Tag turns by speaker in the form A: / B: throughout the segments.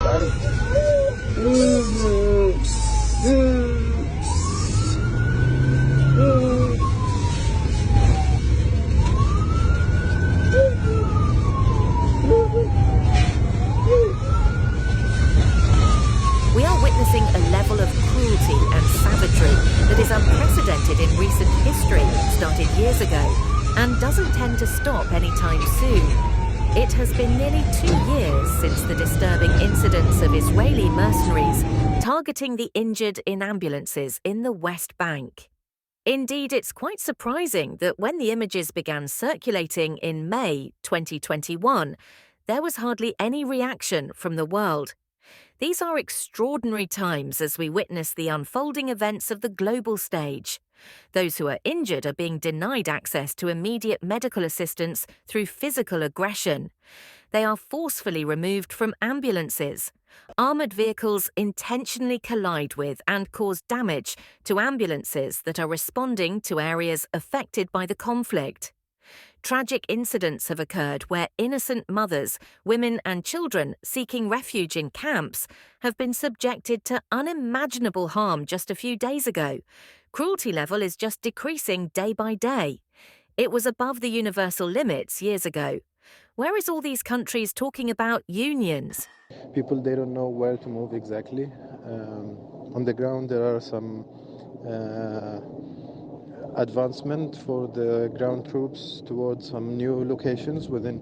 A: We are witnessing a level of cruelty and savagery that is unprecedented in recent history, started years ago, and doesn't tend to stop anytime soon. It has been nearly 2 years since the disturbing incidents of Israeli mercenaries targeting the injured in ambulances in the West Bank. Indeed, it's quite surprising that when the images began circulating in May 2021, there was hardly any reaction from the world. These are extraordinary times as we witness the unfolding events of the global stage. Those who are injured are being denied access to immediate medical assistance through physical aggression. They are forcefully removed from ambulances. Armoured vehicles intentionally collide with and cause damage to ambulances that are responding to areas affected by the conflict. Tragic incidents have occurred where innocent mothers, women and children seeking refuge in camps have been subjected to unimaginable harm just a few days ago. Cruelty level is just decreasing day by day. It was above the universal limits years ago. Where is all these countries talking about unions?
B: People, they don't know where to move exactly. On the ground, there are some advancement for the ground troops towards some new locations within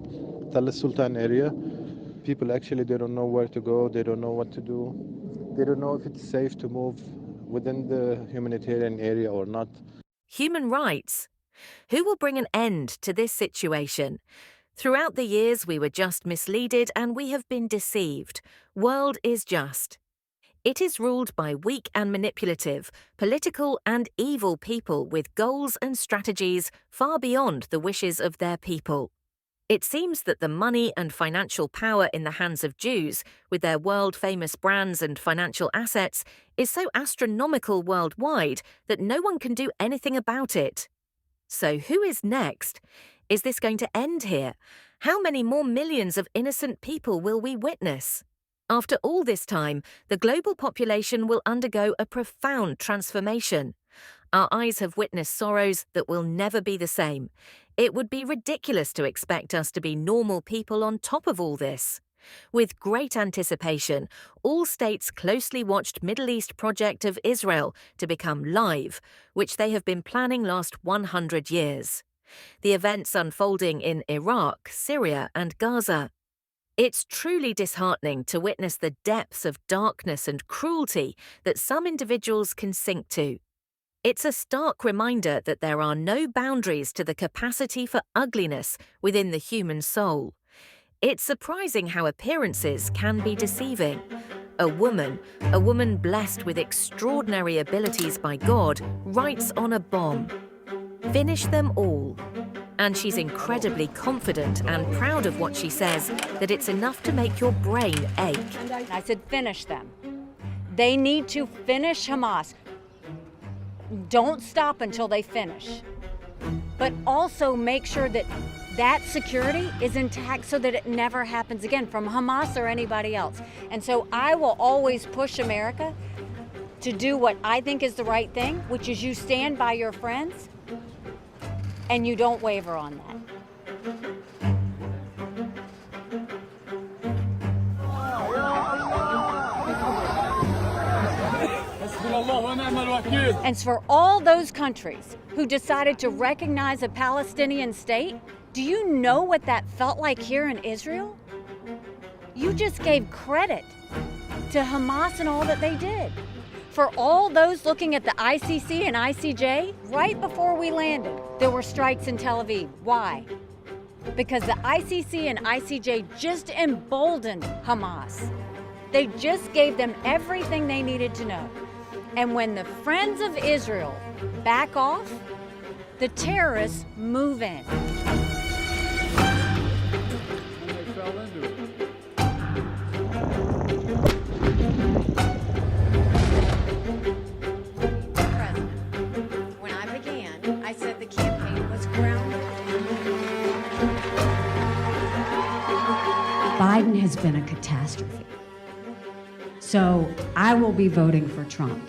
B: Tal Sultan area. People actually, they don't know where to go, they don't know what to do. They don't know if it's safe to move within the humanitarian area or not.
A: Human rights. Who will bring an end to this situation? Throughout the years, we were just misleaded and we have been deceived. World is just. It is ruled by weak and manipulative, political and evil people with goals and strategies far beyond the wishes of their people. It seems that the money and financial power in the hands of Jews, with their world-famous brands and financial assets, is so astronomical worldwide that no one can do anything about it. So who is next? Is this going to end here? How many more millions of innocent people will we witness? After all this time, the global population will undergo a profound transformation. Our eyes have witnessed sorrows that will never be the same. It would be ridiculous to expect us to be normal people on top of all this. With great anticipation, all states closely watched Middle East project of Israel to become live, which they have been planning last 100 years. The events unfolding in Iraq, Syria and Gaza. It's truly disheartening to witness the depths of darkness and cruelty that some individuals can sink to. It's a stark reminder that there are no boundaries to the capacity for ugliness within the human soul. It's surprising how appearances can be deceiving. A woman blessed with extraordinary abilities by God, writes on a bomb, "Finish them all." And she's incredibly confident and proud of what she says, that it's enough to make your brain ache.
C: I said, finish them. They need to finish Hamas. Don't stop until they finish. But also make sure that that security is intact so that it never happens again from Hamas or anybody else. And so I will always push America to do what I think is the right thing, which is you stand by your friends and you don't waver on that. And for all those countries who decided to recognize a Palestinian state, do you know what that felt like here in Israel? You just gave credit to Hamas and all that they did. For all those looking at the ICC and ICJ, right before we landed, there were strikes in Tel Aviv. Why? Because the ICC and ICJ just emboldened Hamas. They just gave them everything they needed to know. And when the friends of Israel back off, the terrorists move in. When I began, I said the campaign was grounded.
D: Biden has been a catastrophe. So I will be voting for Trump.